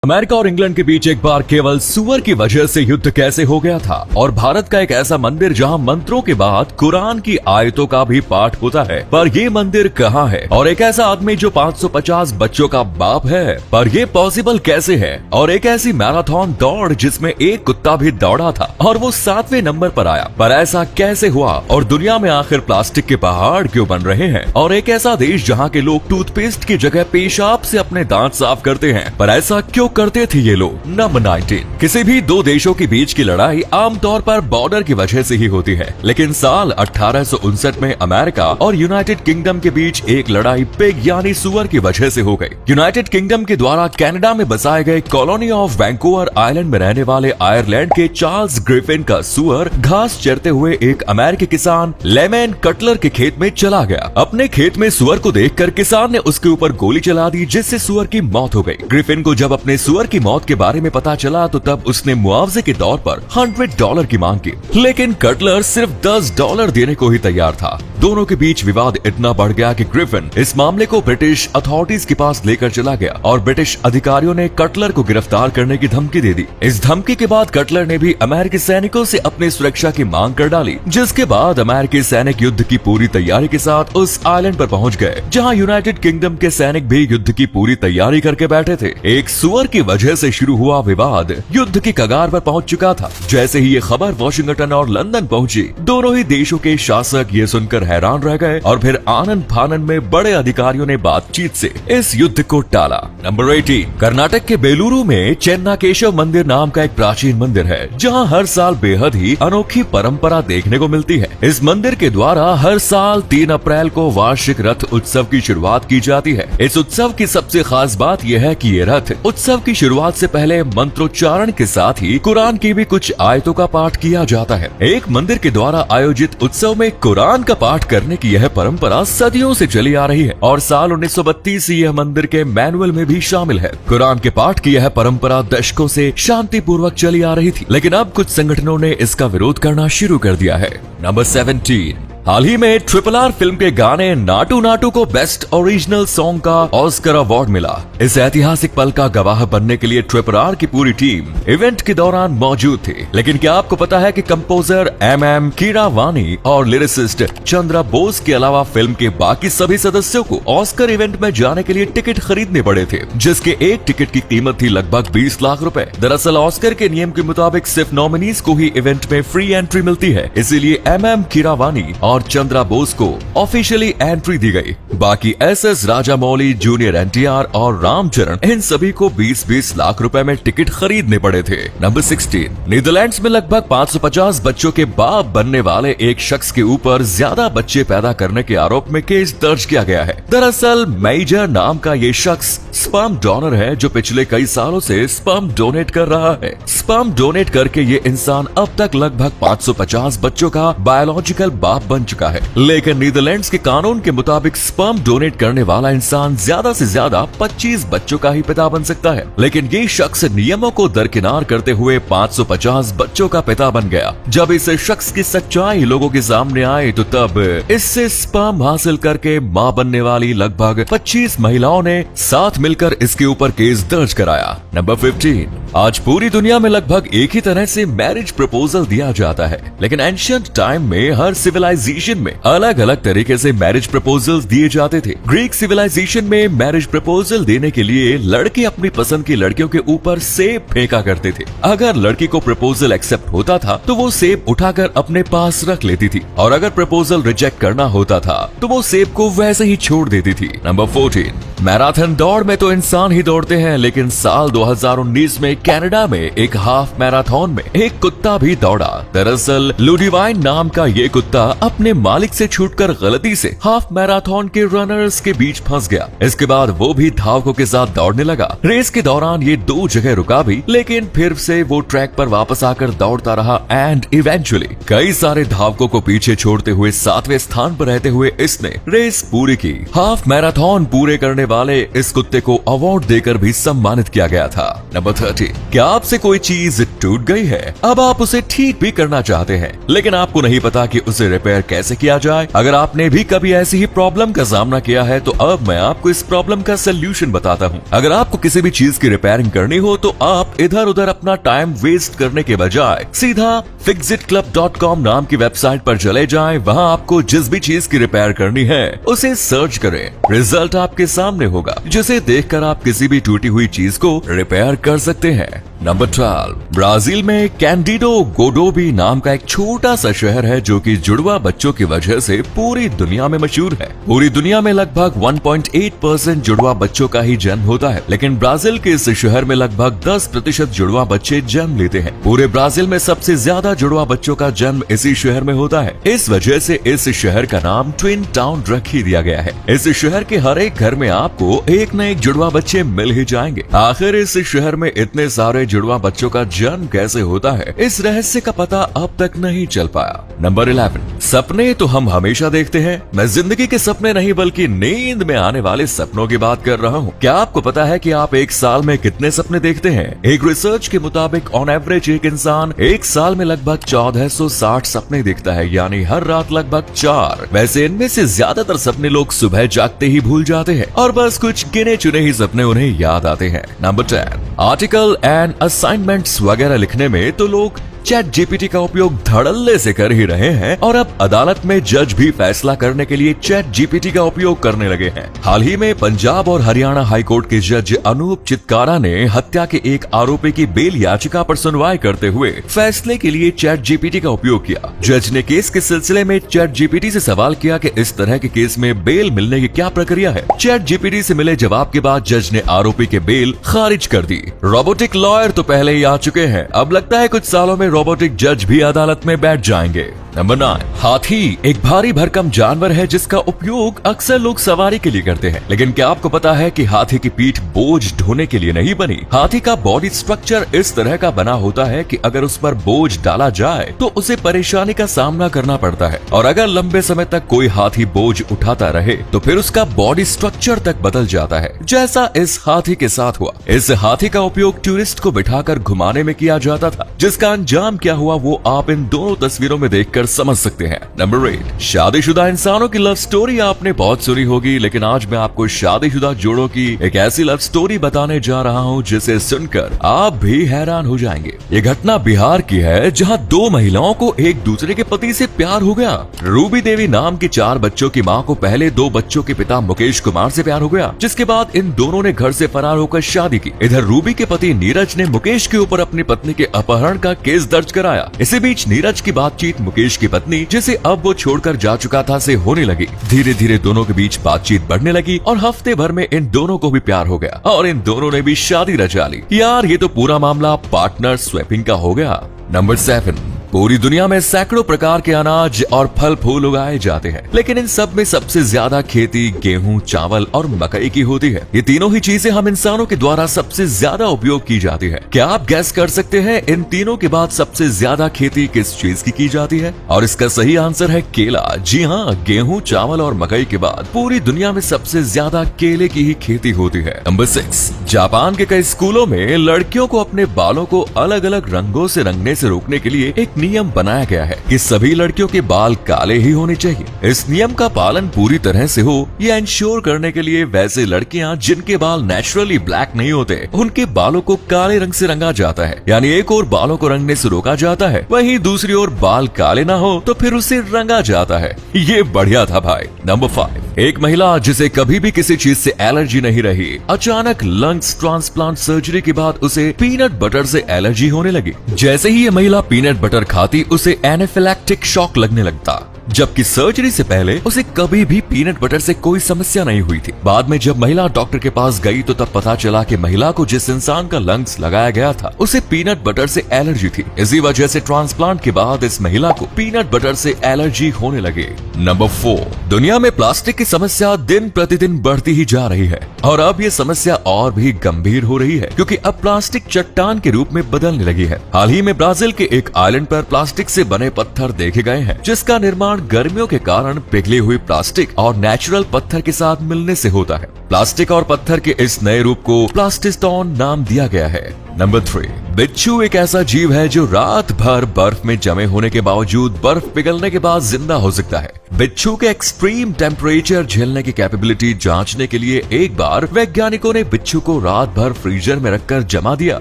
America और England के बीच एक बार केवल सुअर की वजह से युद्ध कैसे हो गया था और भारत का एक ऐसा मंदिर जहां मंत्रों के बाद कुरान की आयतों का भी पाठ होता है, पर ये मंदिर कहाँ है? और एक ऐसा आदमी जो 550 बच्चों का बाप है, पर ये पॉसिबल कैसे है? और एक ऐसी मैराथन दौड़ जिसमें एक कुत्ता भी दौड़ा था और वो 7वें नंबर पर आया, पर ऐसा कैसे हुआ? और दुनिया में आखिर प्लास्टिक के पहाड़ क्यों बन रहे हैं? और एक ऐसा देश जहाँ के लोग टूथपेस्ट की जगह पेशाब से अपने दांत साफ करते हैं, पर ऐसा क्यों करते थे ये लोग? नंबर 19। किसी भी दो देशों के बीच की लड़ाई आमतौर पर बॉर्डर की वजह से ही होती है, लेकिन साल 1859 में अमेरिका और यूनाइटेड किंगडम के बीच एक लड़ाई पिग यानी सुअर की वजह से हो गई। यूनाइटेड किंगडम के द्वारा कनाडा में बसाए गए कॉलोनी ऑफ वैंकूवर आइलैंड में रहने वाले आयरलैंड के चार्ल्स ग्रिफिन का सुअर घास चरते हुए एक अमेरिकी किसान लेमन कटलर के खेत में चला गया। अपने खेत में सुअर को देखकर किसान ने उसके ऊपर गोली चला दी, जिससे सुअर की मौत हो गई। ग्रिफिन को जब अपने सुअर की मौत के बारे में पता चला तो तब उसने मुआवजे के तौर पर $100 की मांग की, लेकिन कटलर सिर्फ $10 देने को ही तैयार था। दोनों के बीच विवाद इतना बढ़ गया कि ग्रिफिन इस मामले को ब्रिटिश अथॉरिटीज के पास लेकर चला गया और ब्रिटिश अधिकारियों ने कटलर को गिरफ्तार करने की धमकी दे दी। इस धमकी के बाद कटलर ने भी अमेरिकी सैनिकों से अपनी सुरक्षा की मांग कर डाली, जिसके बाद अमेरिकी सैनिक युद्ध की पूरी तैयारी के साथ उस आइलैंड पर पहुंच गए, जहां यूनाइटेड किंगडम के सैनिक भी युद्ध की पूरी तैयारी करके बैठे थे। एक सुअर की वजह से शुरू हुआ विवाद युद्ध की कगार पर पहुंच चुका था। जैसे ही ये खबर वॉशिंगटन और लंदन पहुंची, दोनों ही देशों के शासक ये सुनकर हैरान रह गए और फिर आनंद फानन में बड़े अधिकारियों ने बातचीत से इस युद्ध को टाला। नंबर 18। कर्नाटक के बेलूरू में चेन्नाकेशव मंदिर नाम का एक प्राचीन मंदिर है, जहां हर साल बेहद ही अनोखी परंपरा देखने को मिलती है। इस मंदिर के द्वारा हर साल 3 अप्रैल को वार्षिक रथ उत्सव की शुरुआत की जाती है। इस उत्सव की सबसे खास बात यह है कि ये रथ उत्सव की शुरुआत से पहले मंत्रोच्चारण के साथ ही कुरान की भी कुछ आयतों का पाठ किया जाता है। एक मंदिर के द्वारा आयोजित उत्सव में कुरान का पाठ करने की यह परंपरा सदियों से चली आ रही है और साल 1932 से यह मंदिर के मैनुअल में भी शामिल है। कुरान के पाठ की यह परंपरा दशकों से शांतिपूर्वक चली आ रही थी, लेकिन अब कुछ संगठनों ने इसका विरोध करना शुरू कर दिया है। नंबर 17। हाल ही में RRR फिल्म के गाने नाटू नाटू को बेस्ट ओरिजिनल सॉन्ग का ऑस्कर अवार्ड मिला। इस ऐतिहासिक पल का गवाह बनने के लिए RRR की पूरी टीम इवेंट के दौरान मौजूद थी। लेकिन क्या आपको पता है कि कंपोजर MM कीरावानी और लिरिसिस्ट चंद्रा बोस के अलावा फिल्म के बाकी सभी सदस्यों को ऑस्कर इवेंट में जाने के लिए टिकट खरीदने पड़े थे, जिसके एक टिकट की कीमत थी लगभग 20 लाख रुपए। दरअसल ऑस्कर के नियम के मुताबिक सिर्फ नॉमिनीज को ही इवेंट में फ्री एंट्री मिलती है, इसीलिए MM कीरावानी और चंद्रा बोस को ऑफिशियली एंट्री दी गई। बाकी SS राजामौली, जूनियर NTR और रामचरण, इन सभी को 20-20 लाख रुपए में टिकट खरीदने पड़े थे। नंबर 16। नीदरलैंड्स में लगभग 550 बच्चों के बाप बनने वाले एक शख्स के ऊपर ज्यादा बच्चे पैदा करने के आरोप में केस दर्ज किया गया है। दरअसल मेजर नाम का ये शख्स स्पर्म डोनर है, जो पिछले कई सालों से स्पर्म डोनेट कर रहा है। स्पर्म डोनेट करके ये इंसान अब तक लगभग 550 बच्चों का बायोलॉजिकल बाप बन चुका है। लेकिन नीदरलैंड्स के कानून के मुताबिक स्पर्म डोनेट करने वाला इंसान ज्यादा से ज्यादा 25 बच्चों का ही पिता बन सकता है, लेकिन ये शख्स नियमों को दरकिनार करते हुए 550 बच्चों का पिता बन गया। जब इस शख्स की सच्चाई लोगों के सामने आई तो तब इससे स्पर्म हासिल करके मां बनने वाली लगभग 25 महिलाओं ने साथ मिलकर इसके ऊपर केस दर्ज कराया। नंबर 15। आज पूरी दुनिया में लगभग एक ही तरह से मैरिज प्रपोजल दिया जाता है, लेकिन एंशिएंट टाइम में हर सिविलाइजेशन में अलग अलग तरीके से मैरिज प्रपोजल्स दिए जाते थे। ग्रीक सिविलाइजेशन में मैरिज प्रपोजल देने के लिए लड़के अपनी पसंद की लड़कियों के ऊपर सेब फेंका करते थे। अगर लड़की को प्रपोजल एक्सेप्ट होता था तो वो सेब उठाकर अपने पास रख लेती थी, और अगर प्रपोजल रिजेक्ट करना होता था तो वो सेब को वैसे ही छोड़ देती थी। नंबर 14। मैराथन दौड़ में तो इंसान ही दौड़ते हैं, लेकिन साल 2019 में कनाडा में एक हाफ मैराथन में एक कुत्ता भी दौड़ा। दरअसल लुडिवाइन नाम का ये कुत्ता अपने मालिक से छूटकर गलती से हाफ मैराथन के रनर्स के बीच फंस गया। इसके बाद वो भी धावकों के साथ दौड़ने लगा। रेस के दौरान ये 2 जगह रुका भी, लेकिन फिर से वो ट्रैक पर वापस आकर दौड़ता रहा एंड इवेंचुअली कई सारे धावकों को पीछे छोड़ते हुए 7वें स्थान पर रहते हुए इसने रेस पूरी की। हाफ मैराथन पूरे करने वाले इस कुत्ते को अवार्ड देकर भी सम्मानित किया गया था। नंबर 30। क्या आपसे कोई चीज टूट गई है। अब आप उसे ठीक भी करना चाहते हैं, लेकिन आपको नहीं पता कि उसे रिपेयर कैसे किया जाए। अगर आपने भी कभी ऐसी ही प्रॉब्लम का सामना किया है तो अब मैं आपको इस प्रॉब्लम का सोल्यूशन बताता हूँ। अगर आपको किसी भी चीज की रिपेयरिंग करनी हो तो आप इधर उधर अपना टाइम वेस्ट करने के बजाय सीधा fixitclub.com नाम की वेबसाइट पर चले जाएं। वहां आपको जिस भी चीज की रिपेयर करनी है उसे सर्च करें, रिजल्ट आपके सामने होगा, जिसे देखकर आप किसी भी टूटी हुई चीज को रिपेयर कर सकते हैं। नंबर 12, ब्राजील में कैंडिडो गोडोबी नाम का एक छोटा सा शहर है जो कि जुड़वा बच्चों की वजह से पूरी दुनिया में मशहूर है। पूरी दुनिया में लगभग 1.8% जुड़वा बच्चों का ही जन्म होता है, लेकिन ब्राजील के इस शहर में लगभग 10% जुड़वा बच्चे जन्म लेते हैं। पूरे ब्राजील में सबसे ज्यादा जुड़वा बच्चों का जन्म इसी शहर में होता है। इस वजह से इस शहर का नाम ट्विन टाउन रख ही दिया गया है। इस शहर के हर एक घर में आपको एक न एक जुड़वा बच्चे मिल ही जाएंगे। आखिर इस शहर में इतने सारे जुड़वा बच्चों का जन्म कैसे होता है, इस रहस्य का पता अब तक नहीं चल पाया। नंबर 11, सपने तो हम हमेशा देखते हैं। मैं जिंदगी के सपने नहीं बल्कि नींद में आने वाले सपनों की बात कर रहा हूँ। क्या आपको पता है कि आप एक साल में कितने सपने देखते हैं? एक रिसर्च के मुताबिक ऑन एवरेज एक इंसान एक साल में लगभग 1460 सपने देखता है, यानी हर रात लगभग 4। वैसे इनमें से ज्यादातर सपने लोग सुबह जागते ही भूल जाते हैं और बस कुछ गिने चुने ही सपने उन्हें याद आते हैं। नंबर 10, आर्टिकल एंड असाइनमेंट्स वगैरह लिखने में तो लोग चैट जीपीटी का उपयोग धड़ल्ले से कर ही रहे हैं और अब अदालत में जज भी फैसला करने के लिए चैट जीपीटी का उपयोग करने लगे हैं। हाल ही में पंजाब और हरियाणा हाईकोर्ट के जज अनूप चितकारा ने हत्या के एक आरोपी की बेल याचिका पर सुनवाई करते हुए फैसले के लिए चैट जीपीटी का उपयोग किया। जज ने केस के सिलसिले में चैट जीपीटी से सवाल किया कि इस तरह के केस में बेल मिलने की क्या प्रक्रिया है। चैट जीपीटी से मिले जवाब के बाद जज ने आरोपी के बेल खारिज कर दी। रोबोटिक लॉयर तो पहले ही आ चुके हैं, अब लगता है कुछ सालों में रोबोटिक जज भी अदालत में बैठ जाएंगे। नंबर 9, हाथी एक भारी भरकम जानवर है जिसका उपयोग अक्सर लोग सवारी के लिए करते हैं, लेकिन क्या आपको पता है कि हाथी की पीठ बोझ ढोने के लिए नहीं बनी। हाथी का बॉडी स्ट्रक्चर इस तरह का बना होता है कि अगर उस पर बोझ डाला जाए तो उसे परेशानी का सामना करना पड़ता है, और अगर लंबे समय तक कोई हाथी बोझ उठाता रहे तो फिर उसका बॉडी स्ट्रक्चर तक बदल जाता है, जैसा इस हाथी के साथ हुआ। इस हाथी का उपयोग टूरिस्ट को बिठाकर घुमाने में किया जाता था, जिसका अंजाम क्या हुआ वो आप इन दोनों तस्वीरों में देखकर समझ सकते हैं। नंबर 8, शादीशुदा इंसानों की लव स्टोरी आपने बहुत सुनी होगी, लेकिन आज मैं आपको शादीशुदा जोड़ों की एक ऐसी लव स्टोरी बताने जा रहा हूं जिसे सुनकर आप भी हैरान हो जाएंगे। ये घटना बिहार की है, जहां 2 महिलाओं को एक दूसरे के पति से प्यार हो गया। रूबी देवी नाम की 4 बच्चों की माँ को पहले 2 बच्चों के पिता मुकेश कुमार से प्यार हो गया, जिसके बाद इन दोनों ने घर से फरार होकर शादी की। इधर रूबी के पति नीरज ने मुकेश के ऊपर अपनी पत्नी के अपहरण का केस दर्ज कराया। इसी बीच नीरज की बातचीत मुकेश की पत्नी, जिसे अब वो छोड़कर जा चुका था, से होने लगी। धीरे धीरे दोनों के बीच बातचीत बढ़ने लगी और हफ्ते भर में इन दोनों को भी प्यार हो गया और इन दोनों ने भी शादी रचा ली। यार ये तो पूरा मामला पार्टनर स्वैपिंग का हो गया। नंबर 7, पूरी दुनिया में सैकड़ों प्रकार के अनाज और फल फूल उगाए जाते हैं, लेकिन इन सब में सबसे ज्यादा खेती गेहूं, चावल और मकई की होती है। ये तीनों ही चीजें हम इंसानों के द्वारा सबसे ज्यादा उपयोग की जाती है। क्या आप गैस कर सकते हैं इन तीनों के बाद सबसे ज्यादा खेती किस चीज की जाती है? और इसका सही आंसर है केला। जी हाँ, गेहूं, चावल और मकई के बाद पूरी दुनिया में सबसे ज्यादा केले की ही खेती होती है। नंबर 6, जापान के कई स्कूलों में लड़कियों को अपने बालों को अलग अलग रंगों से रंगने से रोकने के लिए एक नियम बनाया गया है कि सभी लड़कियों के बाल काले ही होने चाहिए। इस नियम का पालन पूरी तरह से हो, ये इंश्योर करने के लिए वैसे लड़कियां जिनके बाल नेचुरली ब्लैक नहीं होते, उनके बालों को काले रंग से रंगा जाता है। यानी एक और बालों को रंगने से रोका जाता है, वहीं दूसरी ओर बाल काले ना हो तो फिर उसे रंगा जाता है। ये बढ़िया था भाई। नंबर 5, एक महिला जिसे कभी भी किसी चीज से एलर्जी नहीं रही, अचानक लंग्स ट्रांसप्लांट सर्जरी के बाद उसे पीनट बटर से एलर्जी होने लगी। जैसे ही ये महिला पीनट बटर खाती उसे एनाफिलैक्टिक शॉक लगने लगता, जबकि सर्जरी से पहले उसे कभी भी पीनट बटर से कोई समस्या नहीं हुई थी। बाद में जब महिला डॉक्टर के पास गई तो तब पता चला कि महिला को जिस इंसान का लंग्स लगाया गया था उसे पीनट बटर से एलर्जी थी। इसी वजह से ट्रांसप्लांट के बाद इस महिला को पीनट बटर से एलर्जी होने लगे। नंबर 4, दुनिया में प्लास्टिक की समस्या दिन प्रतिदिन बढ़ती ही जा रही है और अब ये समस्या और भी गंभीर हो रही है क्योंकि अब प्लास्टिक चट्टान के रूप में बदलने लगी है। हाल ही में ब्राजील के एक आइलैंड पर प्लास्टिक से बने पत्थर देखे गए हैं, जिसका निर्माण गर्मियों के कारण पिघली हुई प्लास्टिक और नेचुरल पत्थर के साथ मिलने से होता है। प्लास्टिक और पत्थर के इस नए रूप को प्लास्टिस्टोन नाम दिया गया है। नंबर 3, बिच्छू एक ऐसा जीव है जो रात भर बर्फ में जमे होने के बावजूद बर्फ पिघलने के बाद जिंदा हो सकता है। बिच्छू के एक्सट्रीम टेम्परेचर झेलने की कैपेबिलिटी जांचने के लिए एक बार वैज्ञानिकों ने बिच्छू को रात भर फ्रीजर में रखकर जमा दिया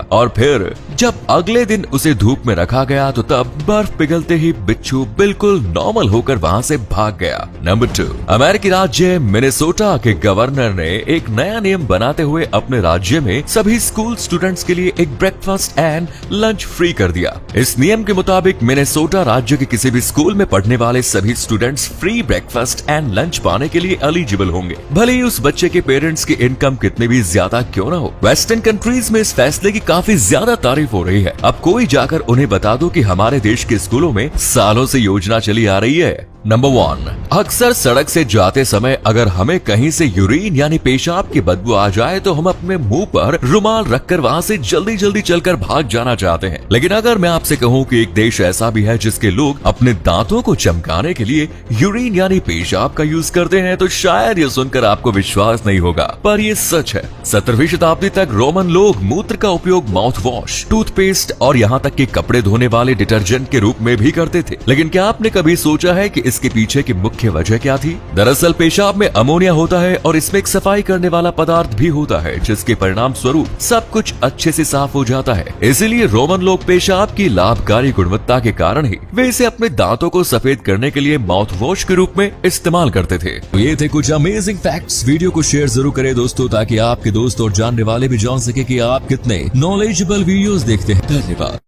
और फिर जब अगले दिन उसे धूप में रखा गया तो तब बर्फ पिघलते ही बिच्छू बिल्कुल नॉर्मल होकर वहां से भाग गया। नंबर 2, अमेरिकी राज्य मिनेसोटा के गवर्नर ने एक नया नियम बनाते हुए अपने राज्य में सभी स्कूल स्टूडेंट्स के लिए एक ब्रेकफास्ट एंड लंच फ्री कर दिया। इस नियम के मुताबिक मिनेसोटा राज्य के किसी भी स्कूल में पढ़ने वाले सभी students free breakfast and lunch पाने के लिए एलिजिबल होंगे, भले ही उस बच्चे के पेरेंट्स की इनकम कितनी भी ज्यादा क्यों न हो। वेस्टर्न कंट्रीज में इस फैसले की काफी ज्यादा तारीफ हो रही है। अब कोई जाकर उन्हें बता दो कि हमारे देश के स्कूलों में सालों से योजना चली आ रही है। नंबर 1, अक्सर सड़क से जाते समय अगर हमें कहीं से यूरिन यानी पेशाब की बदबू आ जाए तो हम अपने मुंह पर रुमाल रखकर वहां से जल्दी जल्दी चलकर भाग जाना चाहते हैं। लेकिन अगर मैं आपसे कहूं कि एक देश ऐसा भी है जिसके लोग अपने दांतों को चमकाने के लिए यूरिन यानी पेशाब का यूज करते हैं तो शायद ये सुनकर आपको विश्वास नहीं होगा, पर ये सच है। 17वीं शताब्दी तक रोमन लोग मूत्र का उपयोग माउथ वॉश, टूथपेस्ट और यहाँ तक कि कपड़े धोने वाले डिटर्जेंट के रूप में भी करते थे। लेकिन क्या आपने कभी सोचा है कि इसके पीछे की मुख्य वजह क्या थी? दरअसल पेशाब में अमोनिया होता है और इसमें एक सफाई करने वाला पदार्थ भी होता है जिसके परिणाम स्वरूप सब कुछ अच्छे से साफ हो जाता है। इसीलिए रोमन लोग पेशाब की लाभकारी गुणवत्ता के कारण ही वे इसे अपने दांतों को सफेद करने के लिए माउथ वॉश के रूप में इस्तेमाल करते थे। तो ये थे कुछ अमेजिंग फैक्ट्स। वीडियो को शेयर जरूर करें दोस्तों, ताकि आपके दोस्त और जानने वाले भी जान सके कि आप कितने नॉलेजेबल वीडियोस देखते हैं। धन्यवाद।